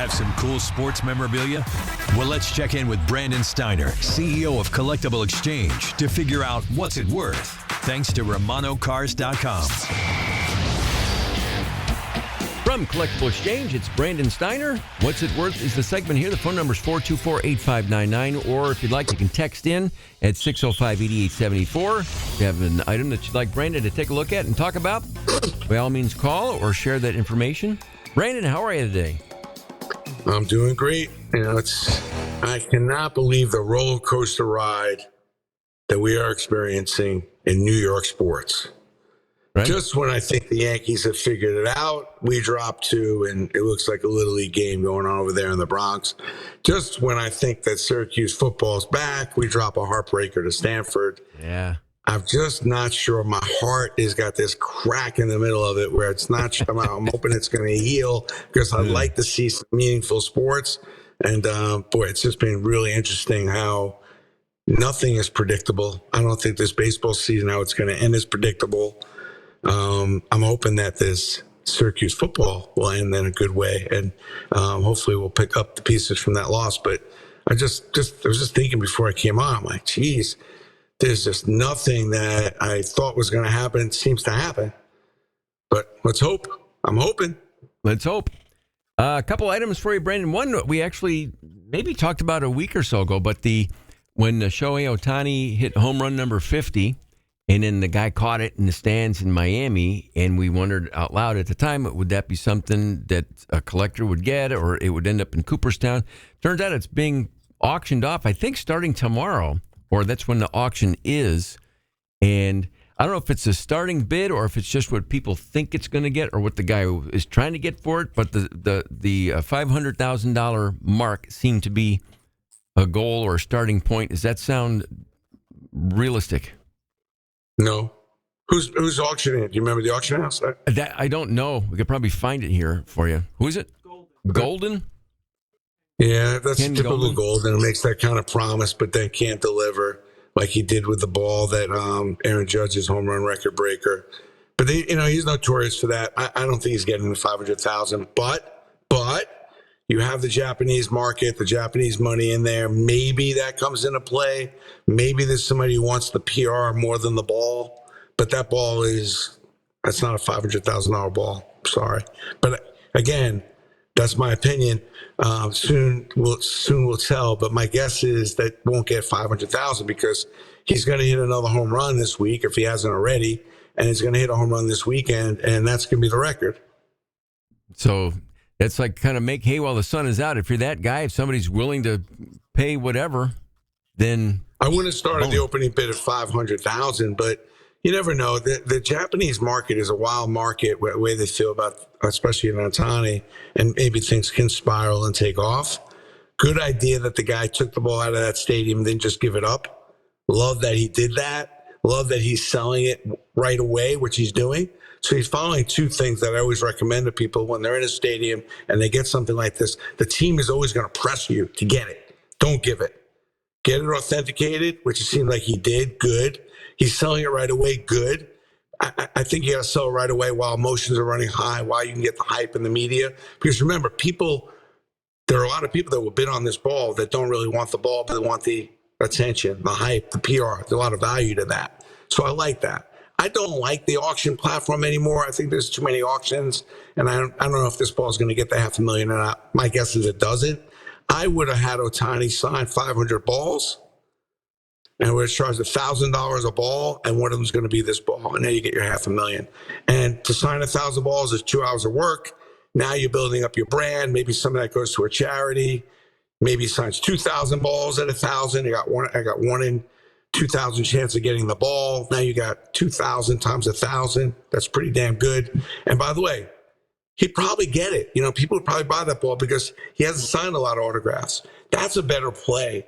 Have some cool sports memorabilia? Well, let's check in with Brandon Steiner, CEO of CollectibleXChange, to figure out what's it worth. Thanks to RomanoCars.com. From Collectible Exchange, it's Brandon Steiner. What's it worth is the segment here. The phone number is 424-8599, or if you'd like, you can text in at 605-8874. If you have an item that you'd like Brandon to take a look at and talk about, by all means call or share that information. Brandon, how are you today? I'm doing great. I cannot believe the roller coaster ride that we are experiencing in New York sports. Right. Just when I think the Yankees have figured it out, we drop two, and it looks like a Little League game going on over there in the Bronx. Just when I think that Syracuse football's back, we drop a heartbreaker to Stanford. Yeah. I'm just not sure. My heart has got this crack in the middle of it where it's not. I'm hoping it's going to heal because I'd like to see some meaningful sports. And boy, it's just been really interesting how nothing is predictable. I don't think this baseball season, how it's going to end, is predictable. I'm hoping that this Syracuse football will end in a good way, and hopefully we'll pick up the pieces from that loss. But I was just thinking before I came on, I'm like, geez, there's just nothing that I thought was going to happen seems to happen. But let's hope. I'm hoping. Let's hope. A couple items for you, Brandon. One we actually maybe talked about a week or so ago, but when Shohei Ohtani hit home run number 50, and then the guy caught it in the stands in Miami, and we wondered out loud at the time, would that be something that a collector would get, or it would end up in Cooperstown? Turns out it's being auctioned off, I think, starting tomorrow, or that's when the auction is. And I don't know if it's a starting bid or if it's just what people think it's going to get or what the guy is trying to get for it. But the $500,000 mark seemed to be a goal or a starting point. Does that sound realistic? No. Who's auctioning it? Do you remember the auction house? That I don't know. We could probably find it here for you. Who is it? Golden? Yeah, that's Ken typical Golden. It makes that kind of promise, but then can't deliver like he did with the ball that Aaron Judge's home run record breaker. But he's notorious for that. I don't think he's getting the $500,000. But you have the Japanese market, the Japanese money in there. Maybe that comes into play. Maybe there's somebody who wants the PR more than the ball. But that ball that's not a $500,000 ball. Sorry. But again, that's my opinion. Soon we'll tell. But my guess is that won't get $500,000 because he's going to hit another home run this week if he hasn't already, and he's going to hit a home run this weekend, and that's going to be the record. So it's like kind of make hay while the sun is out. If you're that guy, if somebody's willing to pay whatever, then I wouldn't have started the opening bid at $500,000, but you never know. The Japanese market is a wild market, the way they feel about, especially in Ohtani, and maybe things can spiral and take off. Good idea that the guy took the ball out of that stadium and didn't just give it up. Love that he did that. Love that he's selling it right away, which he's doing. So he's following two things that I always recommend to people when they're in a stadium and they get something like this. The team is always going to press you to get it. Don't give it. Get it authenticated, which it seemed like he did. Good. He's selling it right away. Good. I think you got to sell it right away while emotions are running high, while you can get the hype in the media. Because remember, there are a lot of people that will bid on this ball that don't really want the ball, but they want the attention, the hype, the PR. There's a lot of value to that. So I like that. I don't like the auction platform anymore. I think there's too many auctions, and I don't know if this ball is going to get the $500,000 or not. My guess is it doesn't. I would have had Ohtani sign 500 balls, and would have charged $1,000 a ball, and one of them is going to be this ball, and now you get your $500,000. And to sign 1,000 balls is 2 hours of work. Now you're building up your brand. Maybe some of that goes to a charity. Maybe he signs 2,000 balls at 1,000. I got one in 2,000 chance of getting the ball. Now you got 2,000 times 1,000. That's pretty damn good. And by the way, he'd probably get it. People would probably buy that ball because he hasn't signed a lot of autographs. That's a better play.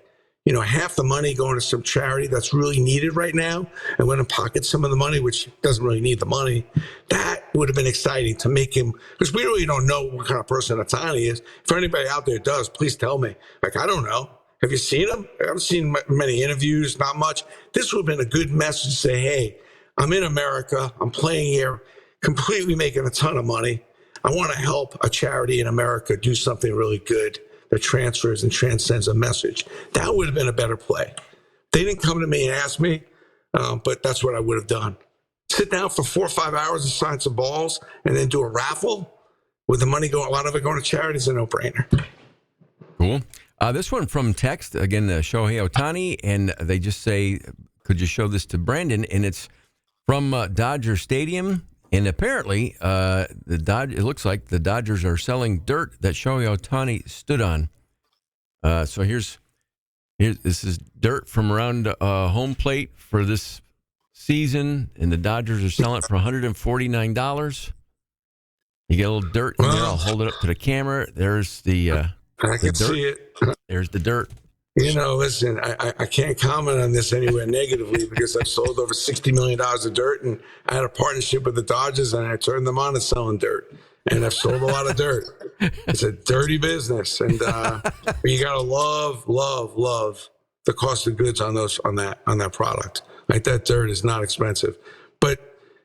Half the money going to some charity that's really needed right now, and when to pocket some of the money, which doesn't really need the money. That would have been exciting to make him, because we really don't know what kind of person Ohtani is. If anybody out there does, please tell me. I don't know. Have you seen him? I haven't seen many interviews, not much. This would have been a good message to say, hey, I'm in America. I'm playing here, completely making a ton of money. I want to help a charity in America do something really good that transfers and transcends a message. That would have been a better play. They didn't come to me and ask me, but that's what I would have done. Sit down for 4 or 5 hours and sign some balls and then do a raffle with the money going, a lot of it going to charity is a no-brainer. Cool. This one from text, again, Shohei Ohtani, and they just say, could you show this to Brandon? And it's from Dodger Stadium. And apparently, it looks like the Dodgers are selling dirt that Shohei Ohtani stood on. So here's this is dirt from around home plate for this season, and the Dodgers are selling it for $149. You get a little dirt in there. I'll hold it up to the camera. There's I can see it. There's the dirt. Listen, I can't comment on this anywhere negatively because I've sold over $60 million of dirt, and I had a partnership with the Dodgers, and I turned them on to selling dirt. And I've sold a lot of dirt. It's a dirty business, and you gotta love the cost of goods on that product. Like, that dirt is not expensive, but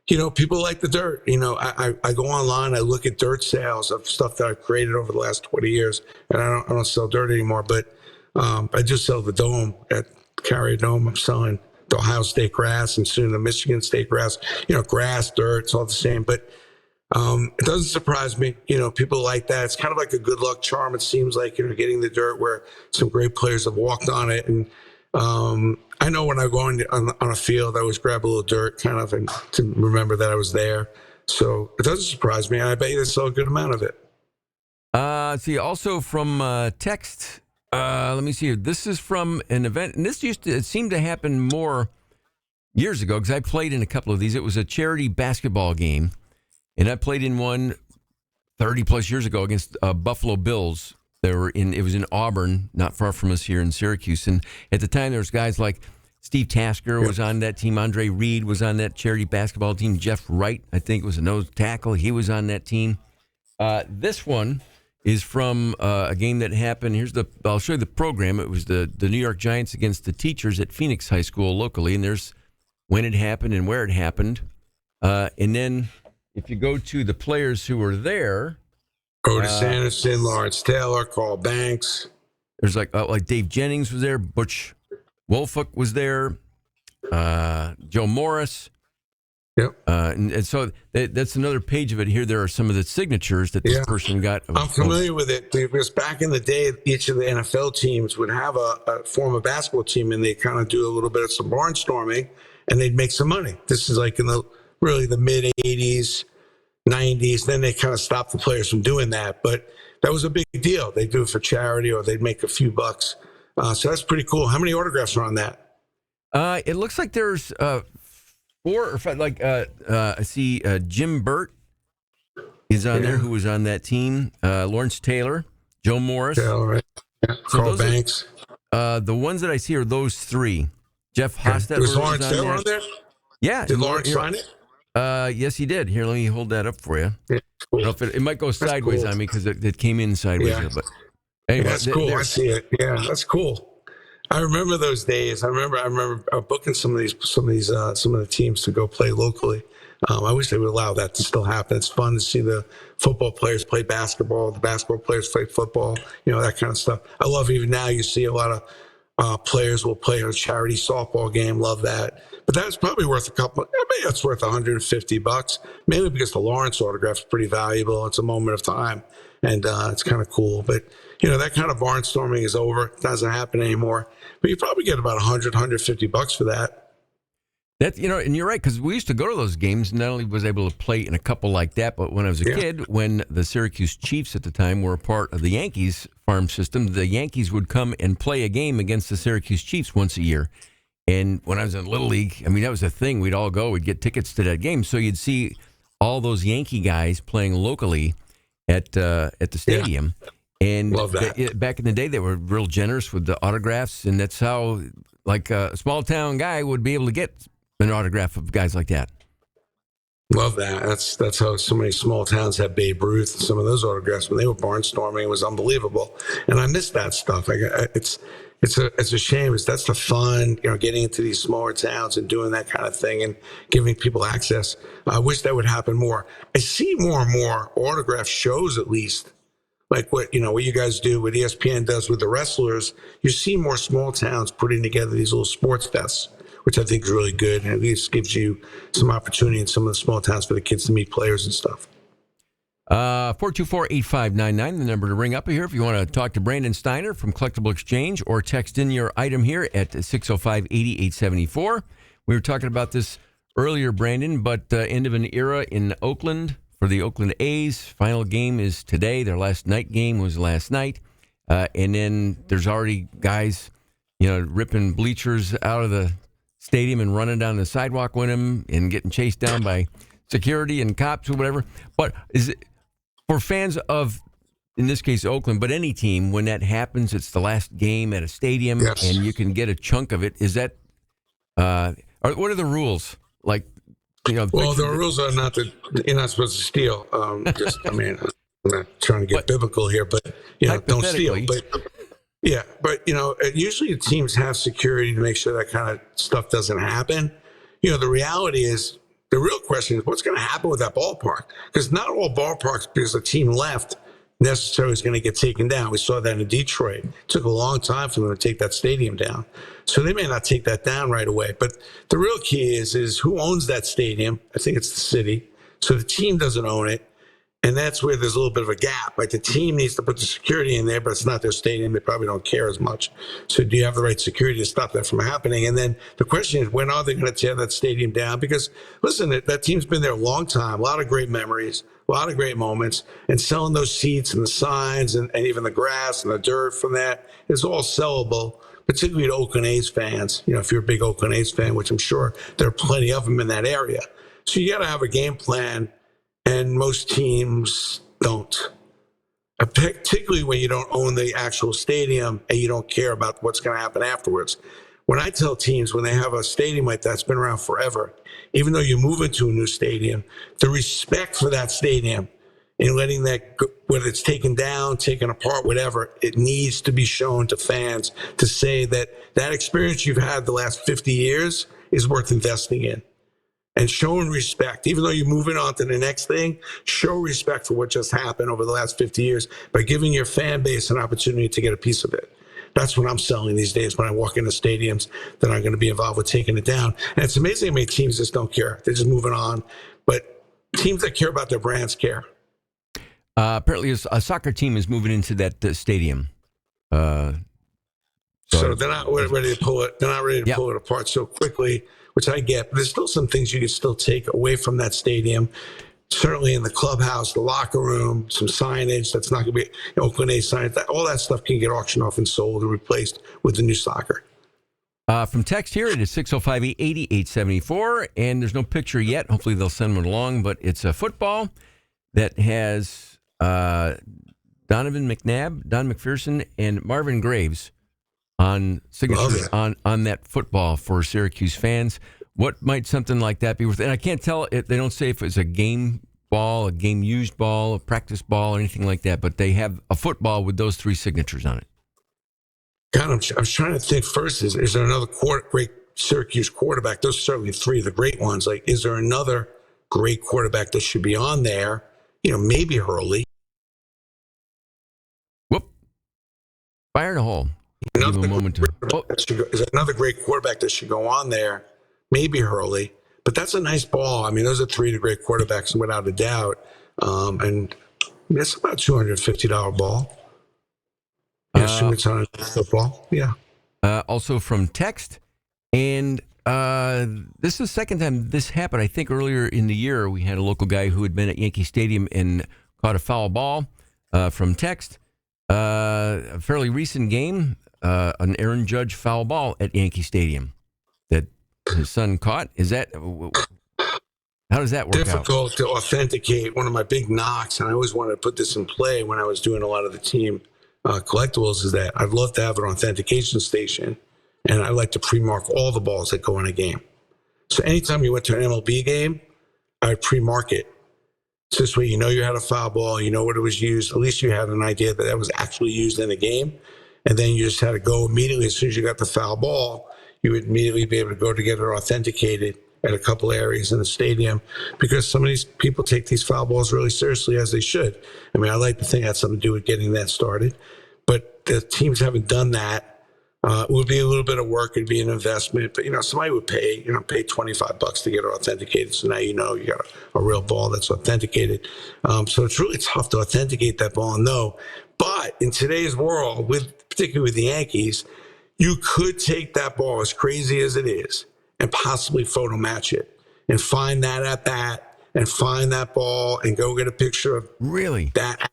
people like the dirt. I go online, I look at dirt sales of stuff that I've created over the last 20 years, and I don't sell dirt anymore, but I just sell the dome at Carrier Dome. I'm selling the Ohio State grass and soon the Michigan State grass. Grass, dirt, it's all the same. But it doesn't surprise me. People like that. It's kind of like a good luck charm. It seems like getting the dirt where some great players have walked on it. And I know when I go on a field, I always grab a little dirt, kind of, and to remember that I was there. So it doesn't surprise me. I bet you they sell a good amount of it. See, also from text. Let me see here. This is from an event, and it seemed to happen more years ago because I played in a couple of these. It was a charity basketball game, and I played in one 30 plus years ago against Buffalo Bills. It was in Auburn, not far from us here in Syracuse. And at the time, there was guys like Steve Tasker was on that team. Andre Reed was on that charity basketball team. Jeff Wright, I think, was a nose tackle. He was on that team. This one is from a game that happened. I'll show you the program. It was the New York Giants against the teachers at Phoenix High School locally, and there's when it happened and where it happened. And then if you go to the players who were there, Otis Anderson, Lawrence Taylor, Carl Banks. There's like Dave Jennings was there, Butch Wolfuck was there, Joe Morris. Yep. And so that's another page of it here. There are some of the signatures that this person got. I'm familiar with it because back in the day, each of the NFL teams would have a former basketball team, and they kind of do a little bit of some barnstorming, and they'd make some money. This is like in the mid 80s, 90s. Then they kind of stopped the players from doing that, but that was a big deal. They'd do it for charity, or they'd make a few bucks. So that's pretty cool. How many autographs are on that? It looks like there's 4 or 5. I see Jim Burt is on there, who was on that team. Lawrence Taylor, Joe Morris, right. So Carl Banks. The ones that I see are those 3. Jeff Hostetler was Lawrence Taylor on there? Yeah. Did Lawrence sign it? Yes, he did. Here, let me hold that up for you. Yeah, cool. I don't know if it might go sideways on me because it came in sideways. Yeah. Here, but anyway, that's cool. I see it. Yeah, that's cool. I remember those days. I remember booking some of the teams to go play locally. I wish they would allow that to still happen. It's fun to see the football players play basketball, the basketball players play football, that kind of stuff. I love even now you see a lot of players will play a charity softball game. Love that. But that's probably worth maybe that's worth $150, mainly because the Lawrence autograph is pretty valuable. It's a moment of time, and it's kind of cool. But that kind of barnstorming is over. It doesn't happen anymore. But you probably get about $150 for that. And you're right, because we used to go to those games. Not only was I able to play in a couple like that, but when I was a kid, when the Syracuse Chiefs at the time were a part of the Yankees farm system, the Yankees would come and play a game against the Syracuse Chiefs once a year. And when I was in Little League, that was a thing. We'd all go. We'd get tickets to that game. So you'd see all those Yankee guys playing locally at the stadium. Yeah. And back in the day, they were real generous with the autographs. And that's how, a small-town guy would be able to get an autograph of guys like that. Love that. That's how so many small towns have Babe Ruth. Some of those autographs when they were barnstorming, it was unbelievable. And I miss that stuff. it's a shame. That's the fun, getting into these smaller towns and doing that kind of thing and giving people access. I wish that would happen more. I see more and more autograph shows, at least, like what you guys do, what ESPN does with the wrestlers. You see more small towns putting together these little sports fests, which I think is really good, and at least gives you some opportunity in some of the small towns for the kids to meet players and stuff. 424-8599, the number to ring up here if you want to talk to Brandon Steiner from Collectible Exchange, or text in your item here at 605-8874. We were talking about this earlier, Brandon, but end of an era in Oakland for the Oakland A's. Final game is today. Their last night game was last night. And then there's already guys, ripping bleachers out of the stadium and running down the sidewalk with them and getting chased down by security and cops or whatever. But is it for fans of, in this case, Oakland, but any team, when that happens, it's the last game at a stadium, yes, and you can get a chunk of it. Is that, what are the rules? Like, well, the rules are not that you're not supposed to steal. I'm not trying to get biblical here, but don't steal. But usually teams have security to make sure that kind of stuff doesn't happen. The reality is, the real question is what's going to happen with that ballpark? Because not all ballparks, because the team left, necessarily is going to get taken down. We saw that in Detroit. It took a long time for them to take that stadium down. So they may not take that down right away. But the real key is who owns that stadium? I think it's the city. So the team doesn't own it. And that's where there's a little bit of a gap. Like the team needs to put the security in there, but it's not their stadium. They probably don't care as much. So do you have the right security to stop that from happening? And then the question is, when are they going to tear that stadium down? Because listen, that team's been there a long time, a lot of great memories, a lot of great moments, and selling those seats and the signs and even the grass and the dirt from that is all sellable, particularly to Oakland A's fans. If you're a big Oakland A's fan, which I'm sure there are plenty of them in that area. So you got to have a game plan. And most teams don't, particularly when you don't own the actual stadium and you don't care about what's going to happen afterwards. When I tell teams, when they have a stadium like that's been around forever, even though you move into a new stadium, the respect for that stadium and letting that, whether it's taken down, taken apart, whatever, it needs to be shown to fans to say that that experience you've had the last 50 years is worth investing in. And showing respect, even though you're moving on to the next thing, show respect for what just happened over the last 50 years by giving your fan base an opportunity to get a piece of it. That's what I'm selling these days when I walk into stadiums that are going to be involved with taking it down. And it's amazing how many teams just don't care. They're just moving on. But teams that care about their brands care. Apparently a soccer team is moving into that stadium. So they're not ready to pull it. They're not ready to pull it apart so quickly, which I get. But there's still some things you can still take away from that stadium. Certainly in the clubhouse, the locker room, some signage that's not going to be Oakland A's signage. All that stuff can get auctioned off and sold and replaced with the new soccer. From text here, it is 605-8874, and there's no picture yet. Hopefully they'll send one along, but it's a football that has Donovan McNabb, Don McPherson, and Marvin Graves on signatures on that football for Syracuse fans. What might something like that be worth? And I can't tell. They don't say if it's a game ball, a game-used ball, a practice ball, or anything like that, but they have a football with those three signatures on it. God, I was trying to think first, is there another great Syracuse quarterback? Those are certainly three of the great ones. Like, is there another great quarterback that should be on there? Maybe Hurley. Whoop. Fire in a hole. Is another great quarterback that should go on there? Maybe Hurley, but that's a nice ball. I mean, those are three of the great quarterbacks without a doubt. And it's about $250 ball. Assume it's on a football. Yeah. Also from text, and this is the second time this happened. I think earlier in the year we had a local guy who had been at Yankee Stadium and caught a foul ball from text. A fairly recent game, an Aaron Judge foul ball at Yankee Stadium that his son caught. How does that work out? Difficult to authenticate. One of my big knocks, and I always wanted to put this in play when I was doing a lot of the team collectibles, is that I'd love to have an authentication station, and I like to pre-mark all the balls that go in a game. So anytime you went to an MLB game, I would pre-mark it. So this way you had a foul ball, you know what it was used. At least you had an idea that was actually used in a game. And then you just had to go immediately. As soon as you got the foul ball, you would immediately be able to go to get it authenticated at a couple areas in the stadium, because some of these people take these foul balls really seriously, as they should. I mean, I like to think it had something to do with getting that started, but the teams haven't done that. It would be a little bit of work. It'd be an investment, but somebody would pay $25 to get it authenticated. So now you got a real ball that's authenticated. So it's really tough to authenticate that ball and know. But in today's world, particularly with the Yankees, you could take that ball, as crazy as it is, and possibly photo match it and find that at bat and find that ball and go get a picture of Really that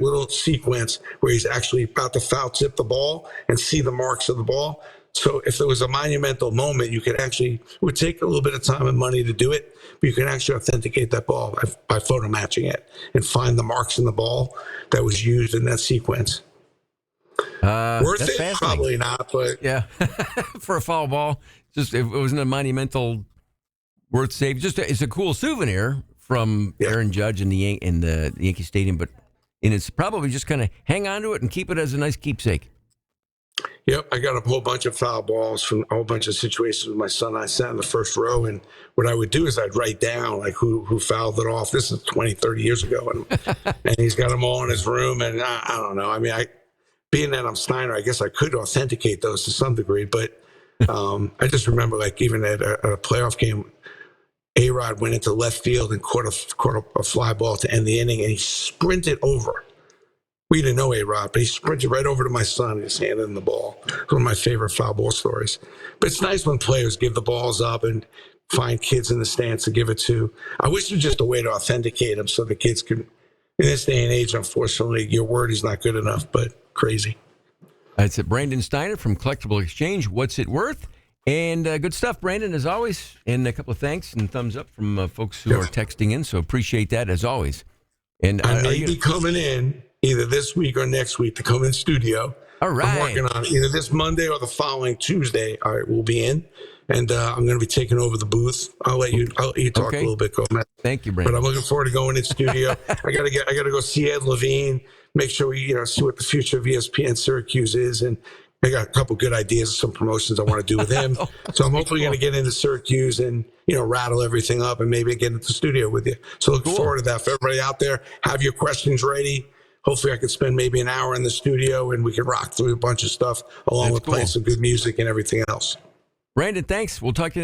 little sequence where he's actually about to foul tip the ball and see the marks of the ball. So if there was a monumental moment, it would take a little bit of time and money to do it, but you can actually authenticate that ball by photo matching it and find the marks in the ball that was used in that sequence. Worth it? Probably not, but yeah, for a foul ball, just it wasn't a monumental worth saving. It's a cool souvenir from Aaron Judge in the Yankee Stadium, and it's probably just kind of hang on to it and keep it as a nice keepsake. Yep, I got a whole bunch of foul balls from a whole bunch of situations with my son. I sat in the first row, and what I would do is I'd write down like who fouled it off. This is 20, 30 years ago, and he's got them all in his room. And I don't know. I mean, being that I'm Steiner, I guess I could authenticate those to some degree, but I just remember like even at a playoff game, A-Rod went into left field and caught a fly ball to end the inning, and he sprinted over. We didn't know A-Rod, but he sprinted right over to my son and just handed him the ball. It's one of my favorite foul ball stories. But it's nice when players give the balls up and find kids in the stands to give it to. I wish there was just a way to authenticate them so the kids can. In this day and age, unfortunately, your word is not good enough, but crazy. That's Brandon Steiner from Collectible Exchange. What's it worth? And good stuff, Brandon, as always. And a couple of thanks and thumbs up from folks who are texting in. So appreciate that, as always. And I may be coming in either this week or next week to come in studio. All right. I'm working on either this Monday or the following Tuesday. All right, we'll be in. And I'm going to be taking over the booth. I'll let you talk a little bit, Gomez. Thank you, Brandon. But I'm looking forward to going in studio. I got to go see Ed Levine, make sure we see what the future of ESPN Syracuse is, and I got a couple good ideas of some promotions I want to do with him. So I'm hopefully going to get into Syracuse and rattle everything up and maybe get into the studio with you. So look forward to that. For everybody out there, have your questions ready. Hopefully I can spend maybe an hour in the studio and we can rock through a bunch of stuff along with playing some good music and everything else. Brandon, thanks. We'll talk to you